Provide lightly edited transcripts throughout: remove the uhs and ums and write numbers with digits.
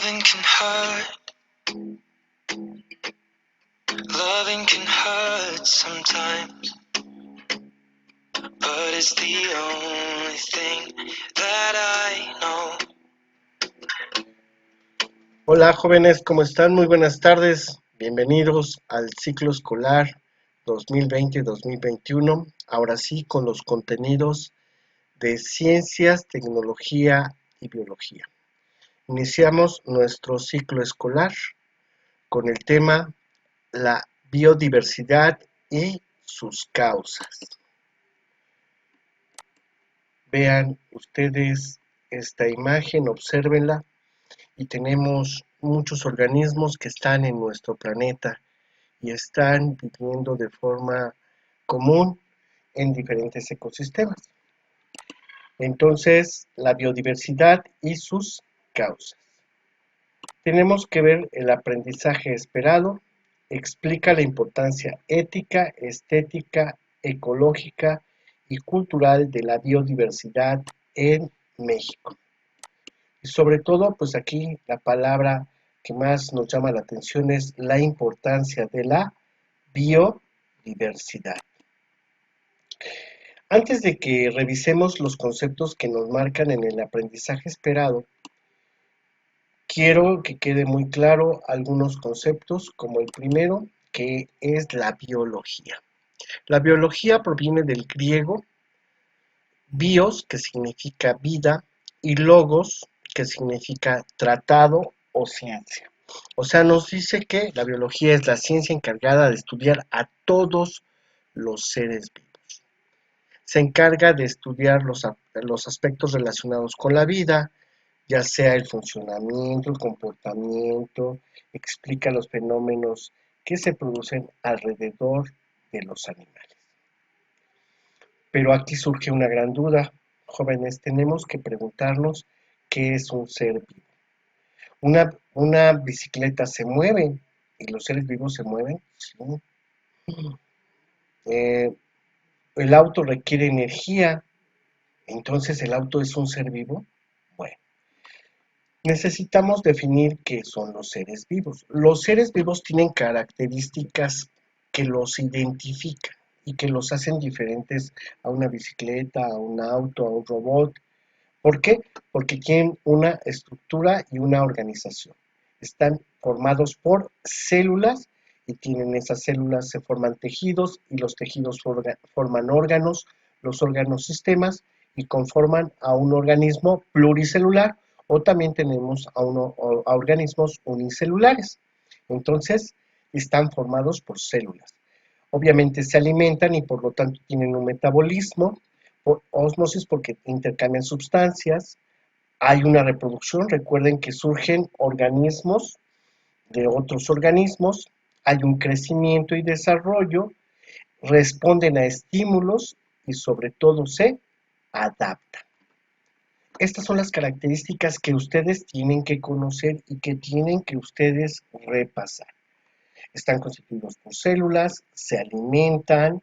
Loving can hurt. Loving can hurt sometimes, but it's the only thing that I know. Hola jóvenes, ¿cómo están? Muy buenas tardes. Bienvenidos al ciclo escolar 2020-2021. Ahora sí, con los contenidos de ciencias, tecnología y biología. Iniciamos nuestro ciclo escolar con el tema la biodiversidad y sus causas. Vean ustedes esta imagen, obsérvenla, y tenemos muchos organismos que están en nuestro planeta y están viviendo de forma común en diferentes ecosistemas. Entonces, la biodiversidad y sus causas. Tenemos que ver el aprendizaje esperado, explica la importancia ética, estética, ecológica y cultural de la biodiversidad en México. Y sobre todo, pues aquí la palabra que más nos llama la atención es la importancia de la biodiversidad. Antes de que revisemos los conceptos que nos marcan en el aprendizaje esperado, quiero que quede muy claro algunos conceptos, como el primero, que es la biología. La biología proviene del griego bios, que significa vida, y logos, que significa tratado o ciencia. O sea, nos dice que la biología es la ciencia encargada de estudiar a todos los seres vivos. Se encarga de estudiar los aspectos relacionados con la vida, ya sea el funcionamiento, el comportamiento, explica los fenómenos que se producen alrededor de los animales. Pero aquí surge una gran duda. Jóvenes, tenemos que preguntarnos qué es un ser vivo. Una bicicleta se mueve y los seres vivos se mueven. Sí. Eh, el auto requiere energía, entonces el auto es un ser vivo. Bueno, necesitamos definir qué son los seres vivos. Los seres vivos tienen características que los identifican y que los hacen diferentes a una bicicleta, a un auto, a un robot. ¿Por qué? Porque tienen una estructura y una organización. Están formados por células y tienen esas células, se forman tejidos y los tejidos forman órganos, los órganos sistemas y conforman a un organismo pluricelular o también tenemos a organismos unicelulares. Entonces, están formados por células. Obviamente se alimentan y por lo tanto tienen un metabolismo, por ósmosis porque intercambian sustancias, hay una reproducción, recuerden que surgen organismos de otros organismos, hay un crecimiento y desarrollo, responden a estímulos y sobre todo se adaptan. Estas son las características que ustedes tienen que conocer y que tienen que ustedes repasar. Están constituidos por células, se alimentan,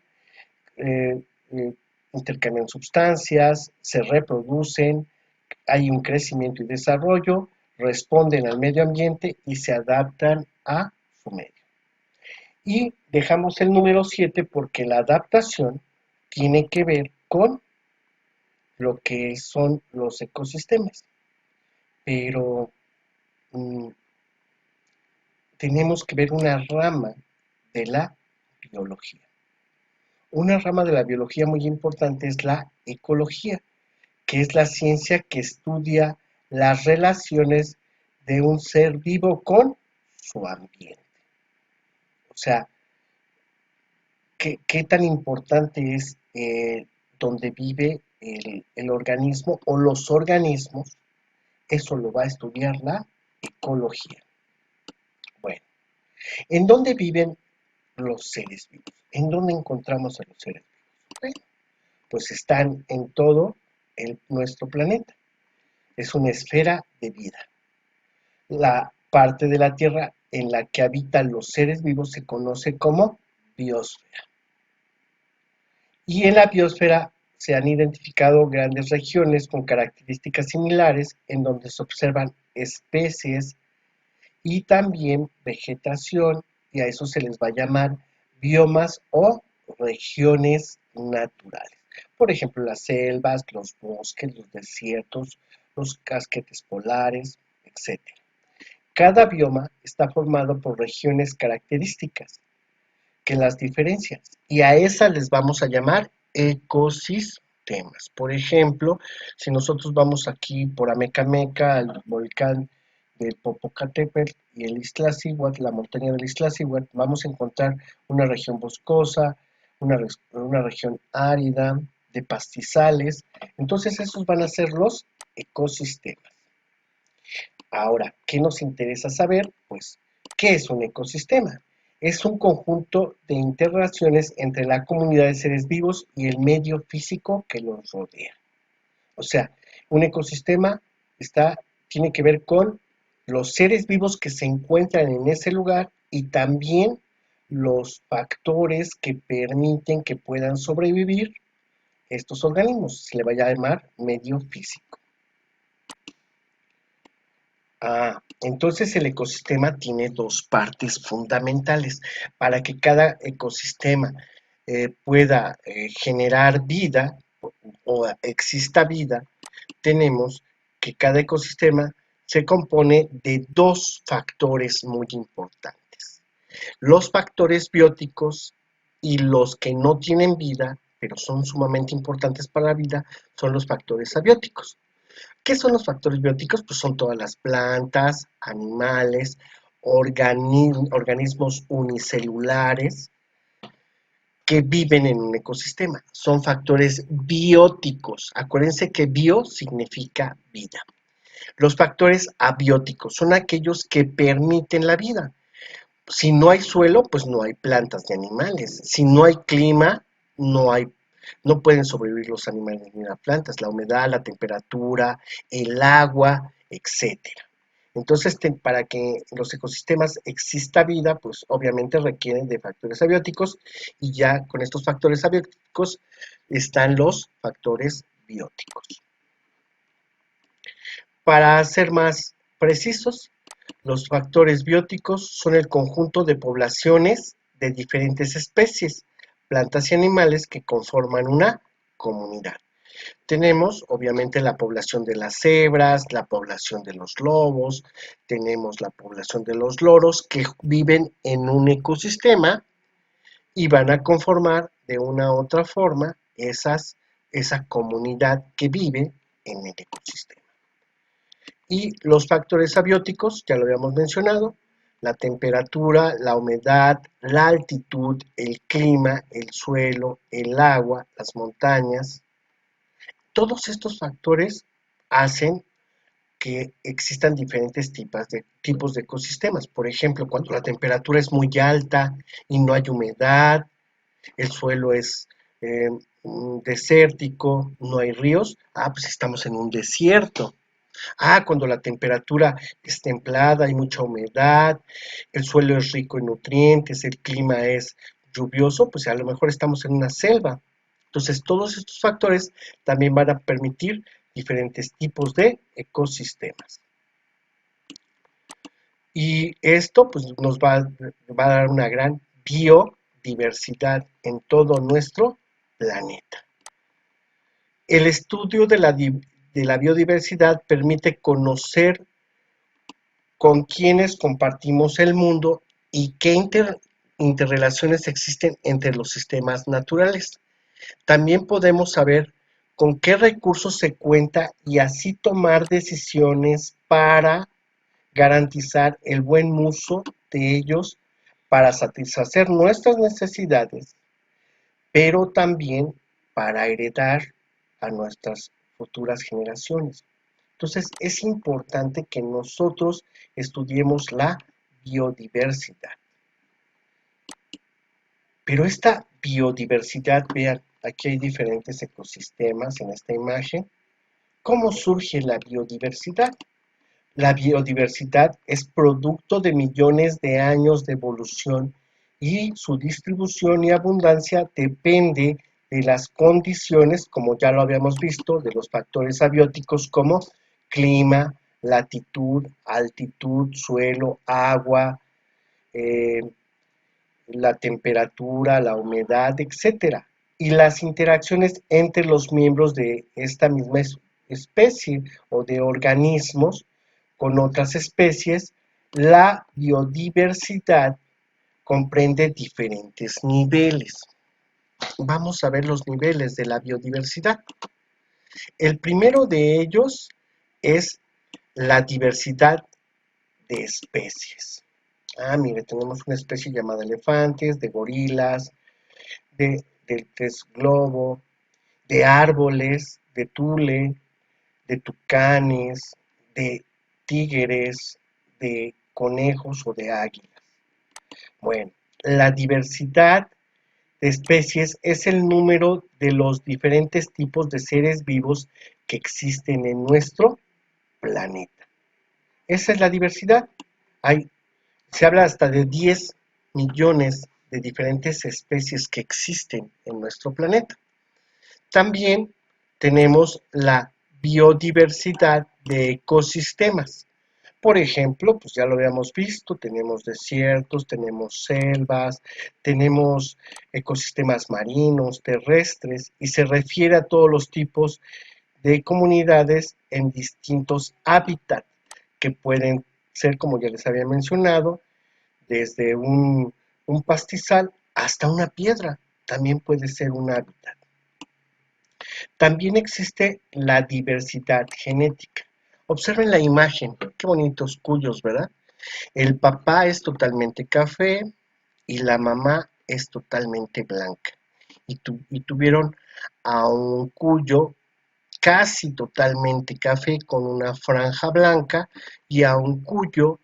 eh, eh, intercambian sustancias, se reproducen, hay un crecimiento y desarrollo, responden al medio ambiente y se adaptan a su medio. Y dejamos el número 7 porque la adaptación tiene que ver con lo que son los ecosistemas. Pero mmm, tenemos que ver una rama de la biología. Una rama de la biología muy importante es la ecología, que es la ciencia que estudia las relaciones de un ser vivo con su ambiente. O sea, qué tan importante es donde vive el organismo o los organismos, eso lo va a estudiar la ecología. Bueno, ¿en dónde viven los seres vivos? ¿En dónde encontramos a los seres vivos? Bueno, pues están en todo nuestro planeta. Es una esfera de vida. La parte de la Tierra en la que habitan los seres vivos se conoce como biosfera. Y en la biosfera se han identificado grandes regiones con características similares en donde se observan especies y también vegetación, y a eso se les va a llamar biomas o regiones naturales. Por ejemplo, las selvas, los bosques, los desiertos, los casquetes polares, etc. Cada bioma está formado por regiones características que las diferencian y a esas les vamos a llamar ecosistemas. Por ejemplo, si nosotros vamos aquí por Amecameca, al volcán del Popocatépetl y el Iztaccíhuatl, la montaña del Iztaccíhuatl, vamos a encontrar una región boscosa, una región árida, de pastizales. Entonces esos van a ser los ecosistemas. Ahora, ¿qué nos interesa saber? Pues, ¿qué es un ecosistema? Es un conjunto de interrelaciones entre la comunidad de seres vivos y el medio físico que los rodea. O sea, un ecosistema tiene que ver con los seres vivos que se encuentran en ese lugar y también los factores que permiten que puedan sobrevivir estos organismos. Se le va a llamar medio físico. Entonces el ecosistema tiene dos partes fundamentales. Para que cada ecosistema pueda generar vida o exista vida, tenemos que cada ecosistema se compone de dos factores muy importantes. Los factores bióticos y los que no tienen vida, pero son sumamente importantes para la vida, son los factores abióticos. ¿Qué son los factores bióticos? Pues son todas las plantas, animales, organismos unicelulares que viven en un ecosistema. Son factores bióticos. Acuérdense que bio significa vida. Los factores abióticos son aquellos que permiten la vida. Si no hay suelo, pues no hay plantas ni animales. Si no hay clima, no hay, no pueden sobrevivir los animales ni las plantas. La humedad, la temperatura, el agua, etcétera. Entonces, para que en los ecosistemas exista vida, pues obviamente requieren de factores abióticos y ya con estos factores abióticos están los factores bióticos. Para ser más precisos, los factores bióticos son el conjunto de poblaciones de diferentes especies, plantas y animales que conforman una comunidad. Tenemos, obviamente, la población de las cebras, la población de los lobos, tenemos la población de los loros que viven en un ecosistema y van a conformar de una u otra forma esa comunidad que vive en el ecosistema. Y los factores abióticos, ya lo habíamos mencionado, la temperatura, la humedad, la altitud, el clima, el suelo, el agua, las montañas. Todos estos factores hacen que existan diferentes tipos de ecosistemas. Por ejemplo, cuando la temperatura es muy alta y no hay humedad, el suelo es desértico, no hay ríos, pues estamos en un desierto. Cuando la temperatura es templada, hay mucha humedad, el suelo es rico en nutrientes, el clima es lluvioso, pues a lo mejor estamos en una selva. Entonces, todos estos factores también van a permitir diferentes tipos de ecosistemas. Y esto pues, nos va a dar una gran biodiversidad en todo nuestro planeta. El estudio de la biodiversidad permite conocer con quienes compartimos el mundo y qué interrelaciones existen entre los sistemas naturales. También podemos saber con qué recursos se cuenta y así tomar decisiones para garantizar el buen uso de ellos para satisfacer nuestras necesidades, pero también para heredar a nuestras futuras generaciones. Entonces, es importante que nosotros estudiemos la biodiversidad. Pero esta biodiversidad, vean, aquí hay diferentes ecosistemas en esta imagen. ¿Cómo surge la biodiversidad? La biodiversidad es producto de millones de años de evolución y su distribución y abundancia depende de las condiciones, como ya lo habíamos visto, de los factores abióticos como clima, latitud, altitud, suelo, agua, eh, la temperatura, la humedad, etcétera, y las interacciones entre los miembros de esta misma especie o de organismos con otras especies. La biodiversidad comprende diferentes niveles. Vamos a ver los niveles de la biodiversidad. El primero de ellos es la diversidad de especies. Mire, tenemos una especie llamada elefantes, de gorilas, del pez globo, de árboles, de tule, de tucanes, de tigres, de conejos o de águilas. Bueno, la diversidad de especies es el número de los diferentes tipos de seres vivos que existen en nuestro planeta. Esa es la diversidad. Hay, se habla hasta de 10 millones de diferentes especies que existen en nuestro planeta. También tenemos la biodiversidad de ecosistemas. Por ejemplo, pues ya lo habíamos visto, tenemos desiertos, tenemos selvas, tenemos ecosistemas marinos, terrestres, y se refiere a todos los tipos de comunidades en distintos hábitats, que pueden ser, como ya les había mencionado, desde un pastizal hasta una piedra, también puede ser un hábitat. También existe la diversidad genética. Observen la imagen, qué bonitos cuyos, ¿verdad? El papá es totalmente café y la mamá es totalmente blanca. Y tuvieron a un cuyo casi totalmente café con una franja blanca y a un cuyo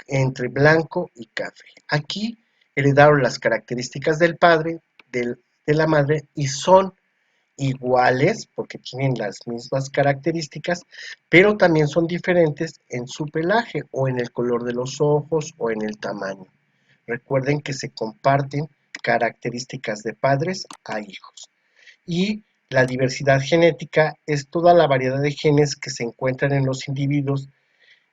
entre blanco y café. Aquí heredaron las características del padre, de la madre, y son iguales porque tienen las mismas características, pero también son diferentes en su pelaje o en el color de los ojos o en el tamaño. Recuerden que se comparten características de padres a hijos. Y la diversidad genética es toda la variedad de genes que se encuentran en los individuos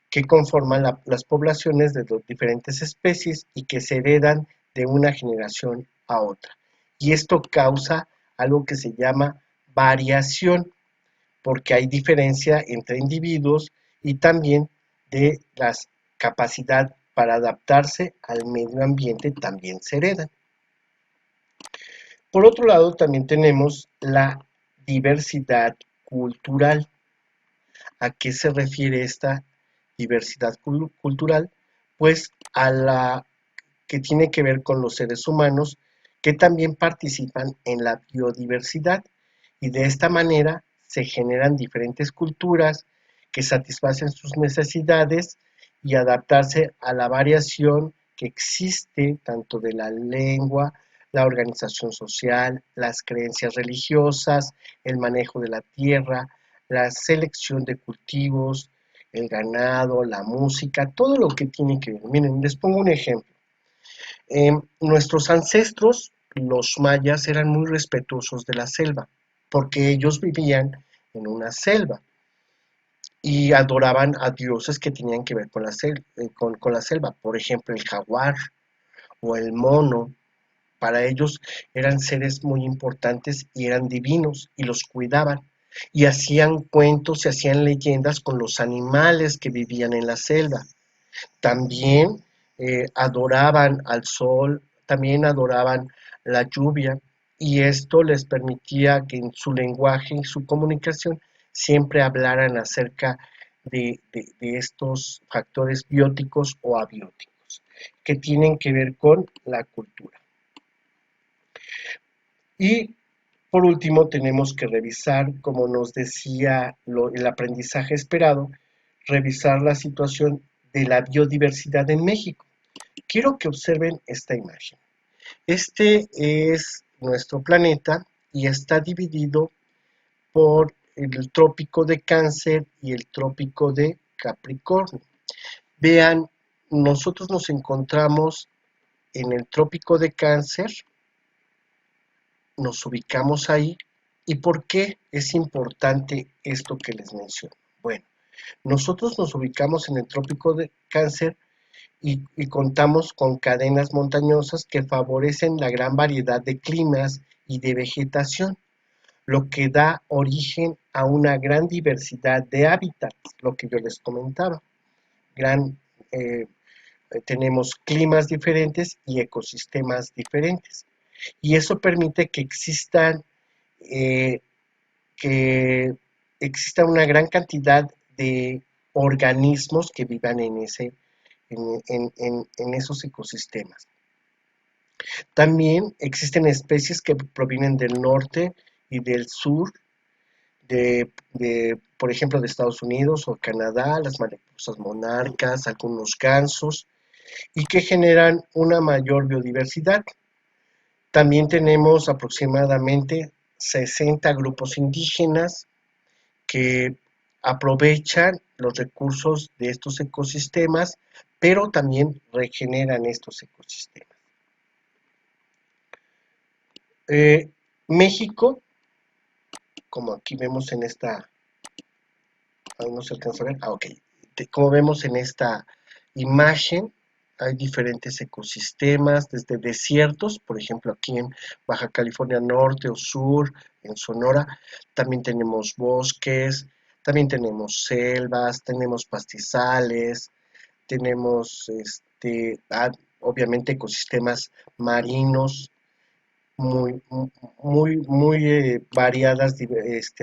que conforman las poblaciones de las diferentes especies y que se heredan de una generación a otra. Y esto causa algo que se llama variación, porque hay diferencia entre individuos y también de la capacidad para adaptarse al medio ambiente también se heredan. Por otro lado, también tenemos la diversidad cultural. ¿A qué se refiere esta diversidad cultural? Pues a la que tiene que ver con los seres humanos que también participan en la biodiversidad y de esta manera se generan diferentes culturas que satisfacen sus necesidades y adaptarse a la variación que existe tanto de la lengua, la organización social, las creencias religiosas, el manejo de la tierra, la selección de cultivos, el ganado, la música, todo lo que tiene que ver. Miren, les pongo un ejemplo. Nuestros ancestros, los mayas, eran muy respetuosos de la selva, porque ellos vivían en una selva y adoraban a dioses que tenían que ver con con la selva. Por ejemplo, el jaguar o el mono. Para ellos eran seres muy importantes y eran divinos y los cuidaban. Y hacían cuentos y hacían leyendas con los animales que vivían en la selva. También adoraban al sol, también adoraban la lluvia y esto les permitía que en su lenguaje y su comunicación siempre hablaran acerca de estos factores bióticos o abióticos que tienen que ver con la cultura. Y por último tenemos que revisar, como nos decía el aprendizaje esperado, revisar la situación de la biodiversidad en México. Quiero que observen esta imagen. Este es nuestro planeta y está dividido por el trópico de Cáncer y el trópico de Capricornio. Vean, nosotros nos encontramos en el trópico de Cáncer, nos ubicamos ahí. ¿Y por qué es importante esto que les menciono? Bueno, Nosotros nos ubicamos en el trópico de Cáncer y contamos con cadenas montañosas que favorecen la gran variedad de climas y de vegetación, lo que da origen a una gran diversidad de hábitats, lo que yo les comentaba. Gran, eh, Tenemos climas diferentes y ecosistemas diferentes. Y eso permite eh, que exista una gran cantidad de organismos que vivan en esos ecosistemas. También existen especies que provienen del norte y del sur, por ejemplo, de Estados Unidos o Canadá, las mariposas monarcas, algunos gansos, y que generan una mayor biodiversidad. También tenemos aproximadamente 60 grupos indígenas que aprovechan los recursos de estos ecosistemas, pero también regeneran estos ecosistemas. México, como aquí vemos en esta, ahí no se alcanza a ver, ok, como vemos en esta imagen, hay diferentes ecosistemas, desde desiertos, por ejemplo aquí en Baja California Norte o Sur, en Sonora, también tenemos bosques, también tenemos selvas, tenemos pastizales, tenemos obviamente ecosistemas marinos muy, muy variadas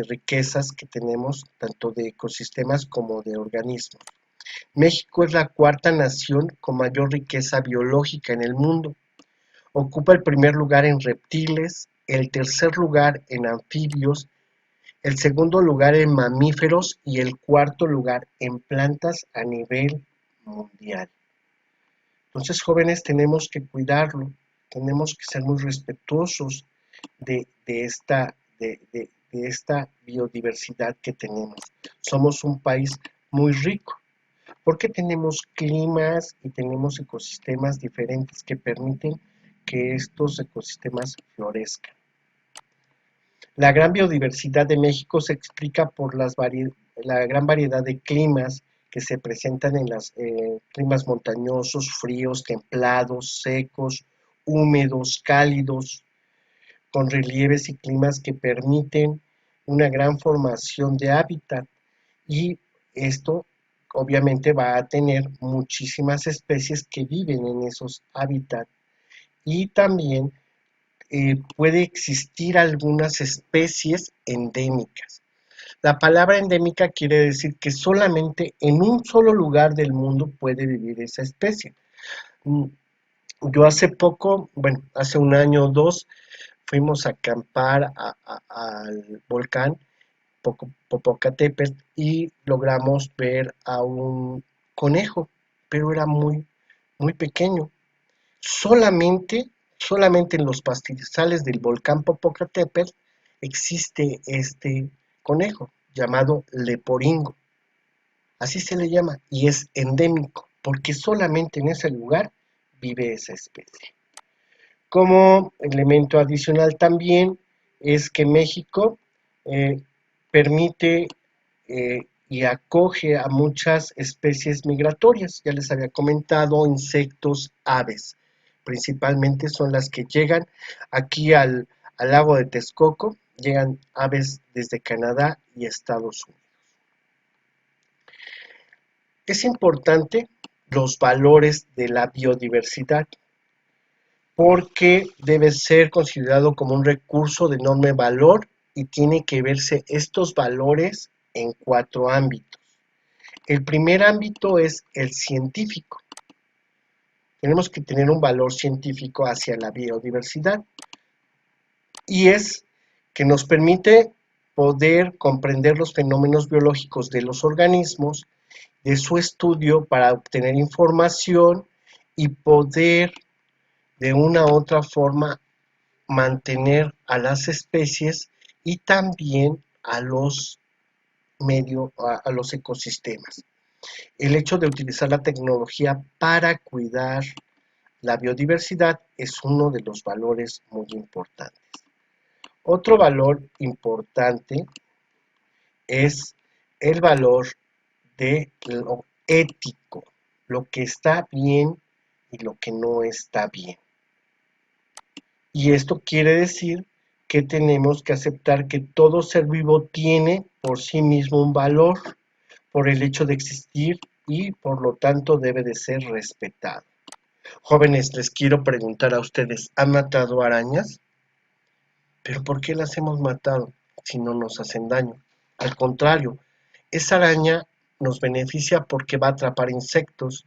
riquezas que tenemos, tanto de ecosistemas como de organismos. México es la cuarta nación con mayor riqueza biológica en el mundo. Ocupa el primer lugar en reptiles, el tercer lugar en anfibios, el segundo lugar en mamíferos y el cuarto lugar en plantas a nivel mundial. Entonces, jóvenes, tenemos que cuidarlo, tenemos que ser muy respetuosos de esta biodiversidad que tenemos. Somos un país muy rico porque tenemos climas y tenemos ecosistemas diferentes que permiten que estos ecosistemas florezcan. La gran biodiversidad de México se explica por la gran variedad de climas que se presentan en los climas montañosos, fríos, templados, secos, húmedos, cálidos, con relieves y climas que permiten una gran formación de hábitat. Y esto obviamente va a tener muchísimas especies que viven en esos hábitats. Y también puede existir algunas especies endémicas. La palabra endémica quiere decir que solamente en un solo lugar del mundo puede vivir esa especie. Mm, Yo hace poco, bueno, hace un año o dos, fuimos a acampar al volcán Popocatépetl y logramos ver a un conejo, pero era muy, muy pequeño. Solamente, solamente en los pastizales del volcán Popocatépetl existe este conejo llamado leporingo. Así se le llama y es endémico porque solamente en ese lugar vive esa especie. Como elemento adicional también es que México eh, permite y acoge a muchas especies migratorias. Ya les había comentado, insectos, aves. Principalmente son las que llegan aquí al lago de Texcoco. Llegan aves desde Canadá y Estados Unidos. Es importante los valores de la biodiversidad porque debe ser considerado como un recurso de enorme valor y tiene que verse estos valores en 4 ámbitos. El primer ámbito es el científico. Tenemos que tener un valor científico hacia la biodiversidad y es que nos permite poder comprender los fenómenos biológicos de los organismos, de su estudio para obtener información y poder de una u otra forma mantener a las especies y también a los ecosistemas. El hecho de utilizar la tecnología para cuidar la biodiversidad es uno de los valores muy importantes. Otro valor importante es el valor de lo ético, lo que está bien y lo que no está bien. Y esto quiere decir que tenemos que aceptar que todo ser vivo tiene por sí mismo un valor por el hecho de existir y por lo tanto debe de ser respetado. Jóvenes, les quiero preguntar a ustedes, ¿han matado arañas? ¿Pero por qué las hemos matado si no nos hacen daño? Al contrario, esa araña nos beneficia porque va a atrapar insectos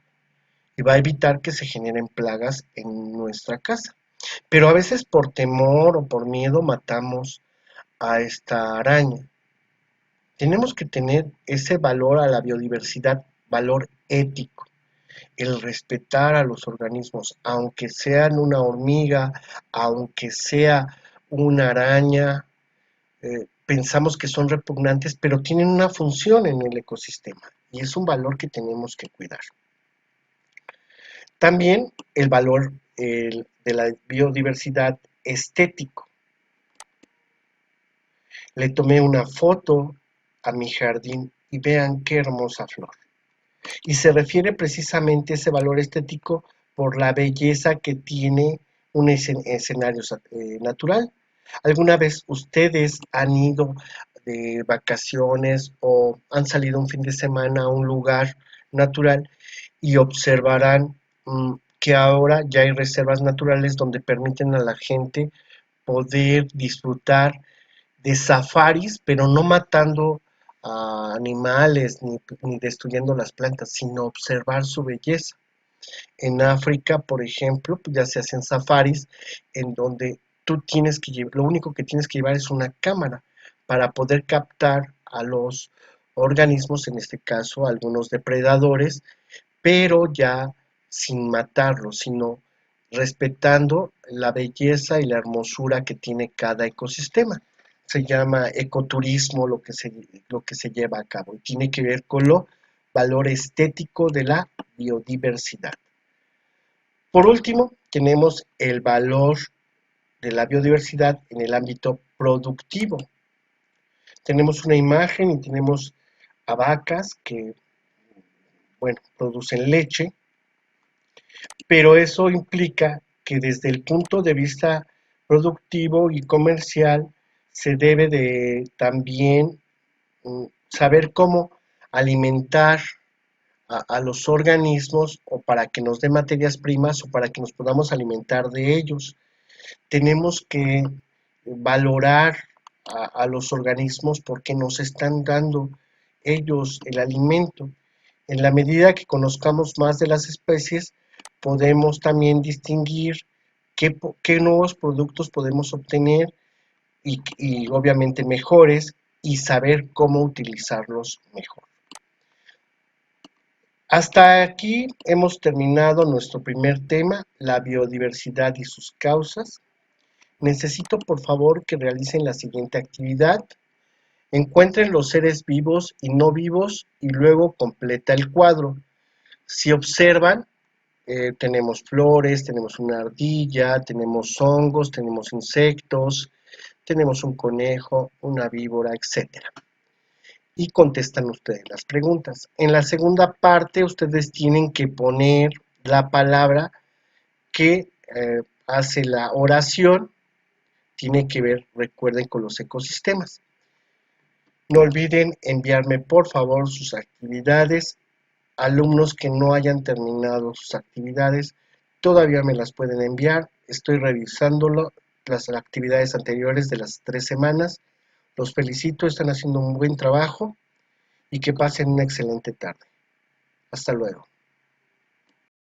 y va a evitar que se generen plagas en nuestra casa. Pero a veces por temor o por miedo matamos a esta araña. Tenemos que tener ese valor a la biodiversidad, valor ético, el respetar a los organismos, aunque sean una hormiga, aunque sea una araña, pensamos que son repugnantes, pero tienen una función en el ecosistema y es un valor que tenemos que cuidar. También el valor de la biodiversidad estético. Le tomé una foto a mi jardín y vean qué hermosa flor. Y se refiere precisamente a ese valor estético por la belleza que tiene un escenario natural. ¿Alguna vez ustedes han ido de vacaciones o han salido un fin de semana a un lugar natural y observarán que ahora ya hay reservas naturales donde permiten a la gente poder disfrutar de safaris, pero no matando a animales ni destruyendo las plantas, sino observar su belleza? En África, por ejemplo, pues ya se hacen safaris en donde tú tienes que lo único que tienes que llevar es una cámara para poder captar a los organismos, en este caso algunos depredadores, pero ya sin matarlos, sino respetando la belleza y la hermosura que tiene cada ecosistema. Se llama ecoturismo lo que se lleva a cabo y tiene que ver con lo valor estético de la biodiversidad. Por último, tenemos el valor de la biodiversidad en el ámbito productivo. Tenemos una imagen y tenemos a vacas que, bueno, producen leche, pero eso implica que desde el punto de vista productivo y comercial se debe de también saber cómo alimentar a los organismos o para que nos dé materias primas o para que nos podamos alimentar de ellos. Tenemos que valorar a los organismos porque nos están dando ellos el alimento. En la medida que conozcamos más de las especies, podemos también distinguir qué nuevos productos podemos obtener y obviamente mejores y saber cómo utilizarlos mejor. Hasta aquí hemos terminado nuestro primer tema, la biodiversidad y sus causas. Necesito por favor que realicen la siguiente actividad. Encuentren los seres vivos y no vivos y luego completa el cuadro. Si observan, tenemos flores, tenemos una ardilla, tenemos hongos, tenemos insectos, tenemos un conejo, una víbora, etcétera. Y contestan ustedes las preguntas. En la segunda parte, ustedes tienen que poner la palabra que hace la oración. Tiene que ver, recuerden, con los ecosistemas. No olviden enviarme por favor sus actividades. Alumnos que no hayan terminado sus actividades, todavía me las pueden enviar. Estoy revisándolo, las actividades anteriores de las 3 semanas. Los felicito, están haciendo un buen trabajo y que pasen una excelente tarde. Hasta luego.